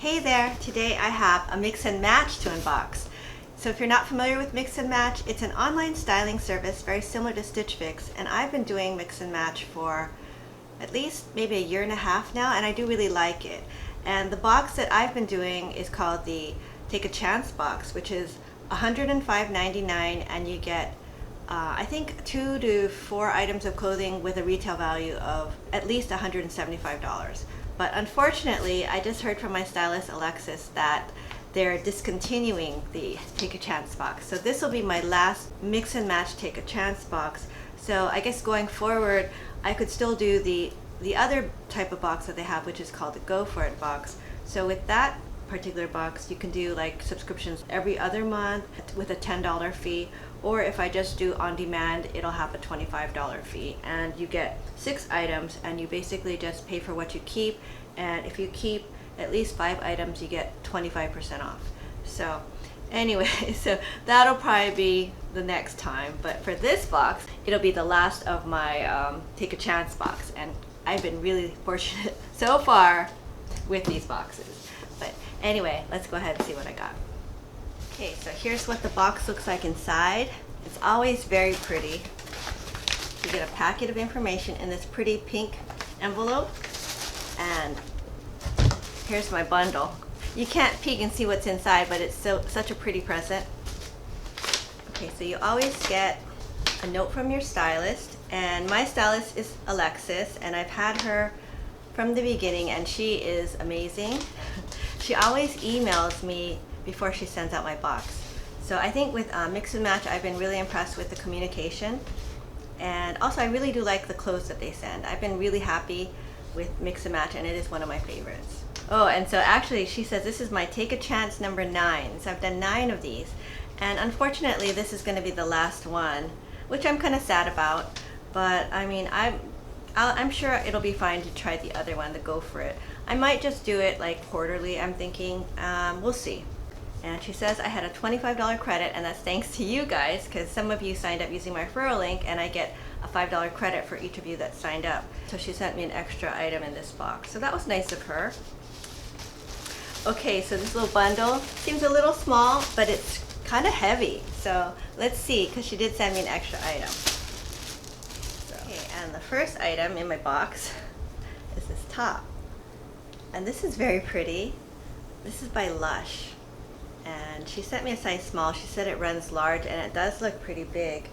Hey there! Today I have a mix and match to unbox. So if you're not familiar with Mix and Match, it's an online styling service very similar to Stitch Fix, and I've been doing mix and match for at least maybe a year and a half now, and I do really like it. And the box that I've been doing is called the Take a Chance box, which is $105.99, and you get I think 2 to 4 items of clothing with a retail value of at least $175. But unfortunately, I just heard from my stylist Alexis that they're discontinuing the Take a Chance box. So this will be my last mix and match Take a Chance box. So I guess going forward, I could still do the other type of box that they have, which is called the Go For It box. So with that particular box, you can do like subscriptions every other month with a $10 fee, or if I just do on demand, it'll have a $25 fee, and you get 6 items, and you basically just pay for what you keep, and if you keep at least 5 items, you get 25% off. So anyway, so that'll probably be the next time, but for this box, it'll be the last of my Take a Chance box, and I've been really fortunate so far with these boxes. But anyway, let's go ahead and see what I got. Okay, so here's what the box looks like inside. It's always very pretty. You get a packet of information in this pretty pink envelope, and here's my bundle. You can't peek and see what's inside, but it's such a pretty present. Okay, so you always get a note from your stylist, and my stylist is Alexis, and I've had her from the beginning, and she is amazing. She always emails me before she sends out my box. So I think with Mix and Match, I've been really impressed with the communication, and also I really do like the clothes that they send. I've been really happy with Mix and Match, and it is one of my favorites. Oh, and so actually she says this is my Take a Chance number 9. So I've done 9 of these, and unfortunately this is going to be the last one, which I'm kind of sad about, but I mean I'm sure it'll be fine to try the other one, the Go For It. I might just do it like quarterly, I'm thinking. We'll see. And she says I had a $25 credit, and that's thanks to you guys, because some of you signed up using my referral link, and I get a $5 credit for each of you that signed up. So she sent me an extra item in this box. So that was nice of her. Okay, so this little bundle seems a little small, but it's kind of heavy. So let's see, because she did send me an extra item. Okay, and the first item in my box is this top. And this is very pretty. This is by Lush. And she sent me a size small. She said it runs large, and it does look pretty big.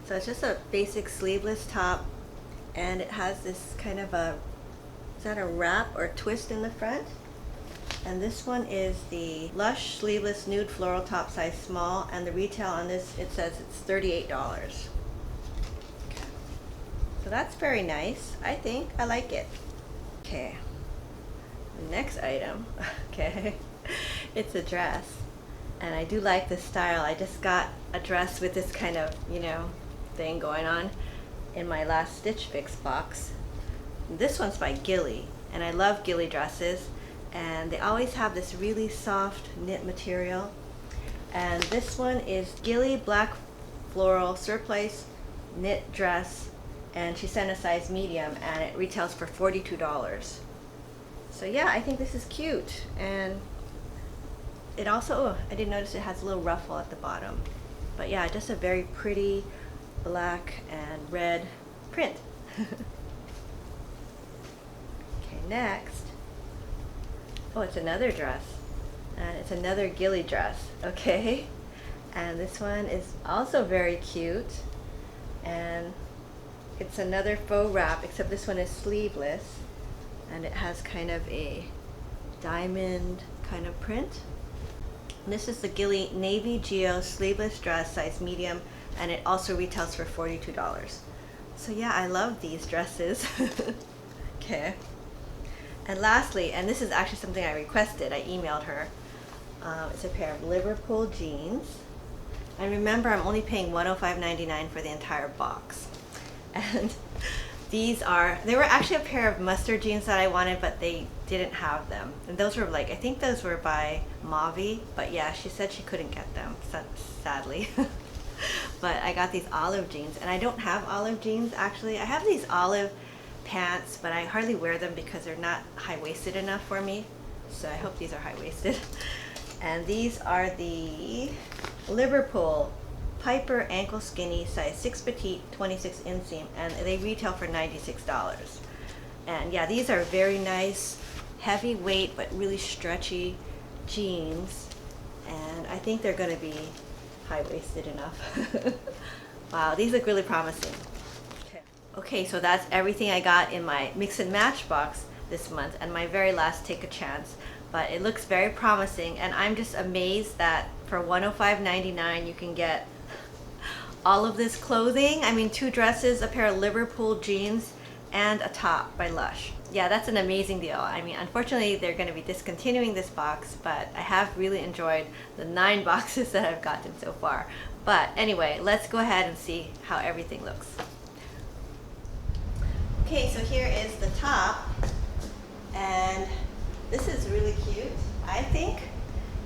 So it's just a basic sleeveless top, and it has this kind of a, is that a wrap or twist in the front? And this one is the Lush sleeveless nude floral top, size small, and the retail on this, it says it's $38. Okay. So that's very nice, I think. I like it. Okay. The next item, okay, it's a dress. And I do like this style. I just got a dress with this kind of, you know, thing going on in my last Stitch Fix box. This one's by Gilly, and I love Gilly dresses, and they always have this really soft knit material. And this one is Gilly Black Floral Surplice Knit Dress, and she sent a size medium, and it retails for $42. So yeah, I think this is cute. And it also, oh, I did notice it has a little ruffle at the bottom. But yeah, just a very pretty black and red print. Okay, next. Oh, it's another dress. And it's another Gilly dress, okay? And this one is also very cute. And it's another faux wrap, except this one is sleeveless. And it has kind of a diamond kind of print. And this is the Gilly Navy Geo sleeveless dress, size medium, and it also retails for $42. So yeah, I love these dresses. Okay. And lastly, and this is actually something I requested, I emailed her, it's a pair of Liverpool jeans. And remember, I'm only paying $105.99 for the entire box. And these are, they were actually a pair of mustard jeans that I wanted, but they didn't have them. And those were like, I think those were by Mavi, but yeah, she said she couldn't get them, sadly. But I got these olive jeans, and I don't have olive jeans actually. I have these olive pants, but I hardly wear them because they're not high-waisted enough for me. so I hope these are high-waisted. And these are the Liverpool Piper ankle skinny, size 6 petite, 26 inseam, and they retail for $96. And yeah, these are very nice, heavyweight but really stretchy jeans, and I think they're going to be high-waisted enough. Wow, these look really promising. Okay, so that's everything I got in my mix and match box this month, and my very last take a chance. But it looks very promising, and I'm just amazed that for $105.99 you can get all of this clothing. I mean, 2 dresses, a pair of Liverpool jeans, and a top by Lush. Yeah, that's an amazing deal. I mean, unfortunately they're going to be discontinuing this box, but I have really enjoyed the 9 boxes that I've gotten so far. But anyway, let's go ahead and see how everything looks. Okay, so here is the top, and this is really cute. I think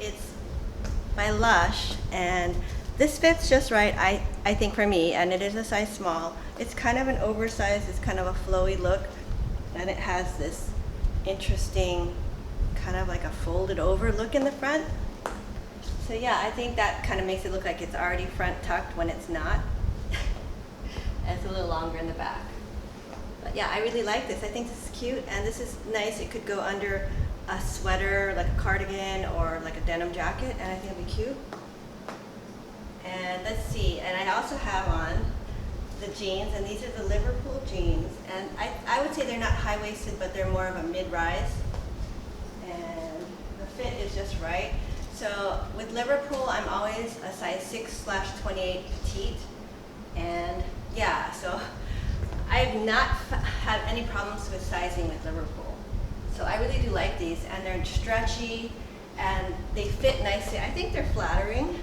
it's by Lush, and this fits just right, I think, for me, and it is a size small. It's kind of an oversized, it's kind of a flowy look, and it has this interesting kind of like a folded over look in the front. So yeah, I think that kind of makes it look like it's already front tucked when it's not. And it's a little longer in the back. But yeah, I really like this. I think this is cute, and this is nice. It could go under a sweater, like a cardigan, or like a denim jacket, and I think it'd be cute. And let's see, and I also have on the jeans, and these are the Liverpool jeans, and I would say they're not high-waisted, but they're more of a mid-rise, and the fit is just right. So with Liverpool, I'm always a size 6/28 petite, and yeah, so I've not had any problems with sizing with Liverpool. So I really do like these, and they're stretchy, and they fit nicely. I think they're flattering.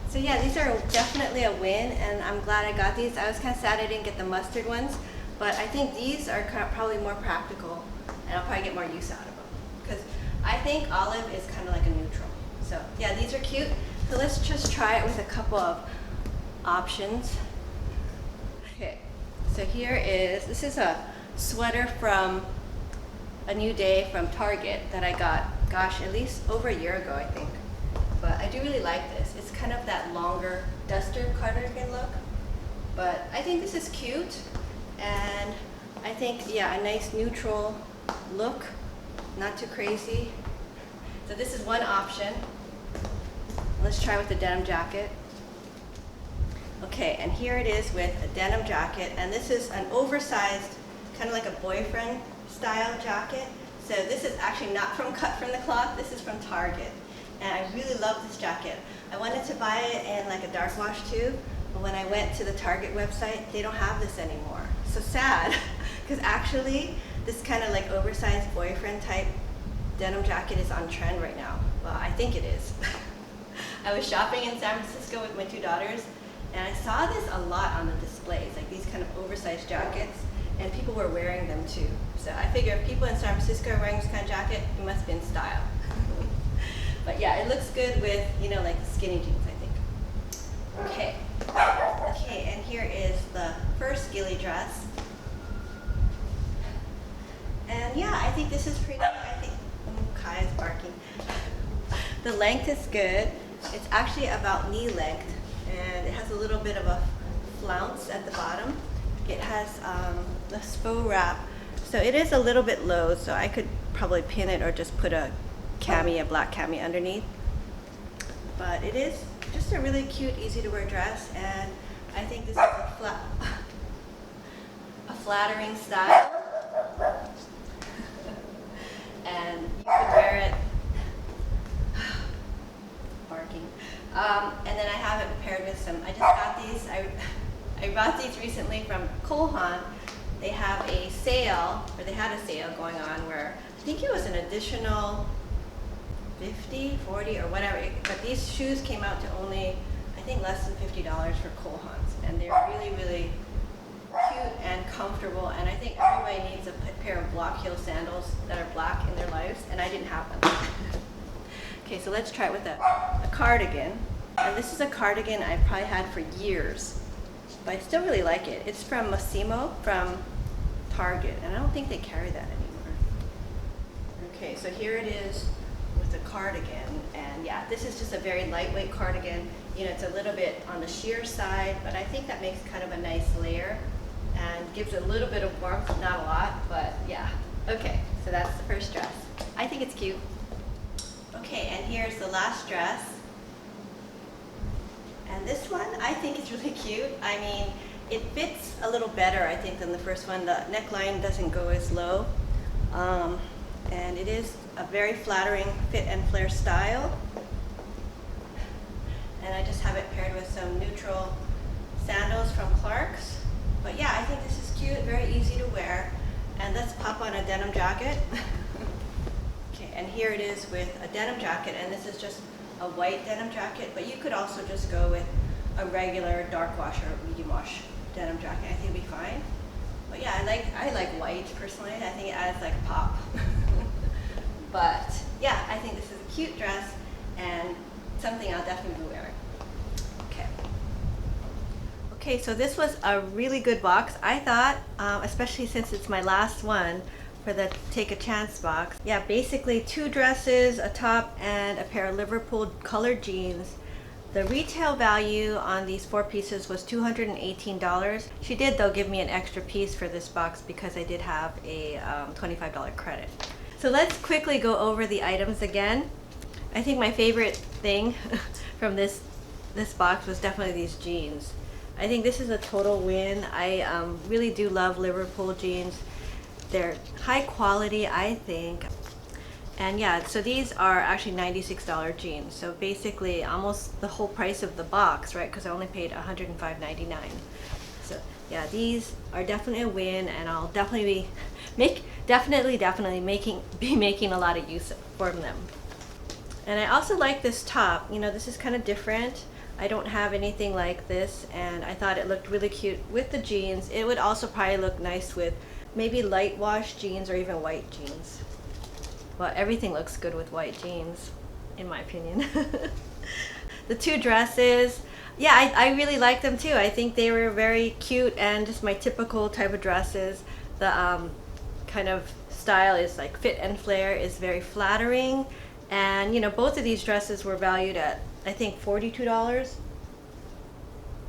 So yeah, these are definitely a win, and I'm glad I got these. I was kind of sad I didn't get the mustard ones, but I think these are probably more practical, and I'll probably get more use out of them. Because I think olive is kind of like a neutral. So yeah, these are cute. So let's just try it with a couple of options. Okay, so this is a sweater from A New Day from Target that I got, gosh, at least over a year ago, I think. But I do really like this. It's kind of that longer duster cardigan look. But I think this is cute, and I think, yeah, a nice neutral look, not too crazy. So this is one option. Let's try with the denim jacket. Okay, and here it is with a denim jacket, and this is an oversized, kind of like a boyfriend style jacket. So this is actually not cut from the cloth, this is from Target. And I really love this jacket. I wanted to buy it in like a dark wash too, but when I went to the Target website, they don't have this anymore. So sad, because actually this kind of like oversized boyfriend type denim jacket is on trend right now. Well, I think it is. I was shopping in San Francisco with my 2 daughters, and I saw this a lot on the displays, like these kind of oversized jackets, and people were wearing them too. So I figure if people in San Francisco are wearing this kind of jacket, it must be in style. But yeah, it looks good with, you know, like skinny jeans, I think. Okay. Okay, and here is the first ghillie dress. And yeah, I think this is pretty. I think Kai is barking. The length is good. It's actually about knee length, and it has a little bit of a flounce at the bottom. It has this faux wrap, so it is a little bit low, so I could probably pin it or just put a black cami underneath. But it is just a really cute, easy to wear dress, and I think this is a flattering style. And you could wear it barking. And then I have it paired with some, I just got these, I bought these recently from Cole Haan. They have a sale, or they had a sale going on where I think it was an additional 50, 40, or whatever, but these shoes came out to only, I think, less than $50 for Cole Haan's, and they're really, really cute and comfortable, and I think everybody needs a pair of block heel sandals that are black in their lives, and I didn't have them. Okay, so let's try it with a cardigan, and this is a cardigan I've probably had for years, but I still really like it. It's from Massimo from Target, and I don't think they carry that anymore. Okay, so here it is cardigan. And yeah, this is just a very lightweight cardigan. You know, it's a little bit on the sheer side, but I think that makes kind of a nice layer and gives a little bit of warmth, not a lot, but yeah. Okay, so that's the first dress. I think it's cute. Okay, and here's the last dress. And this one I think is really cute. I mean, it fits a little better, I think, than the first one. The neckline doesn't go as low. And it is a very flattering fit and flare style. And I just have it paired with some neutral sandals from Clark's. But yeah, I think this is cute, very easy to wear. And let's pop on a denim jacket. Okay, and here it is with a denim jacket, and this is just a white denim jacket, but you could also just go with a regular dark wash or medium wash denim jacket. I think it'd be fine. But yeah, I like white personally. I think it adds like pop. But yeah, I think this is a cute dress and something I'll definitely be wearing. Okay. Okay, so this was a really good box, I thought, especially since it's my last one for the Take a Chance box. Yeah, basically 2 dresses, a top, and a pair of Liverpool colored jeans. The retail value on these 4 pieces was $218. She did, though, give me an extra piece for this box because I did have a $25 credit. So let's quickly go over the items again. I think my favorite thing from this box was definitely these jeans. I think this is a total win. I really do love Liverpool jeans. They're high quality, I think. And yeah, so these are actually $96 jeans. So basically almost the whole price of the box, right? Because I only paid $105.99. So yeah, these are definitely a win, and I'll definitely be making a lot of use from them. And I also like this top. You know, this is kind of different. I don't have anything like this, and I thought it looked really cute with the jeans. It would also probably look nice with maybe light wash jeans or even white jeans. Well, everything looks good with white jeans, in my opinion. The 2 dresses, yeah, I really like them too. I think they were very cute and just my typical type of dresses. The kind of style is like fit and flare, is very flattering. And you know, both of these dresses were valued at, I think, $42.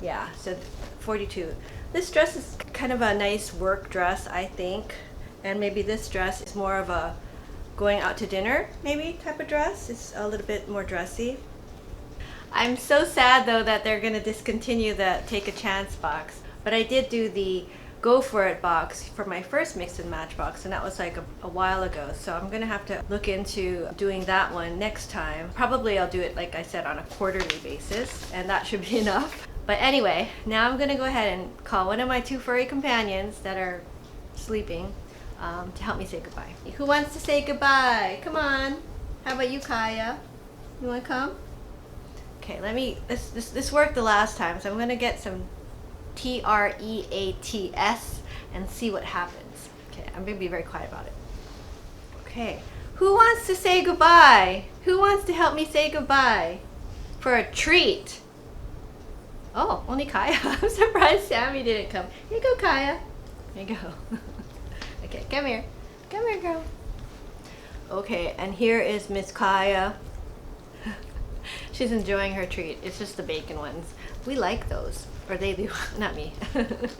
Yeah, so $42. This dress is kind of a nice work dress, I think. And maybe this dress is more of a going out to dinner, maybe, type of dress. It's a little bit more dressy. I'm so sad, though, that they're going to discontinue the Take a Chance box. But I did do the Go For It box for my first Mix and Match box, and that was like a while ago. So I'm going to have to look into doing that one next time. Probably I'll do it, like I said, on a quarterly basis, and that should be enough. But anyway, now I'm going to go ahead and call one of my 2 furry companions that are sleeping to help me say goodbye. Who wants to say goodbye? Come on. How about you, Kaya? You want to come? Okay, let me, this worked the last time, so I'm going to get some TREATS and see what happens. Okay, I'm going to be very quiet about it. Okay, who wants to say goodbye? Who wants to help me say goodbye for a treat? Oh, only Kaya. I'm surprised Sammy didn't come. Here you go, Kaya. Here you go. Okay, come here. Come here, girl. Okay, and here is Miss Kaya. She's enjoying her treat. It's just the bacon ones. We like those. Or they do, not me. But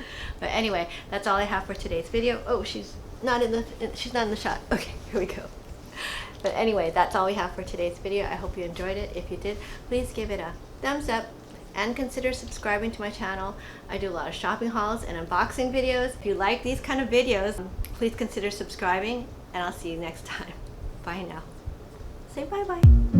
anyway, that's all I have for today's video. Oh, she's not in the shot. Okay, here we go. But anyway, that's all we have for today's video. I hope you enjoyed it. If you did, please give it a thumbs up and consider subscribing to my channel. I do a lot of shopping hauls and unboxing videos. If you like these kind of videos, please consider subscribing, and I'll see you next time. Bye now. Say bye-bye.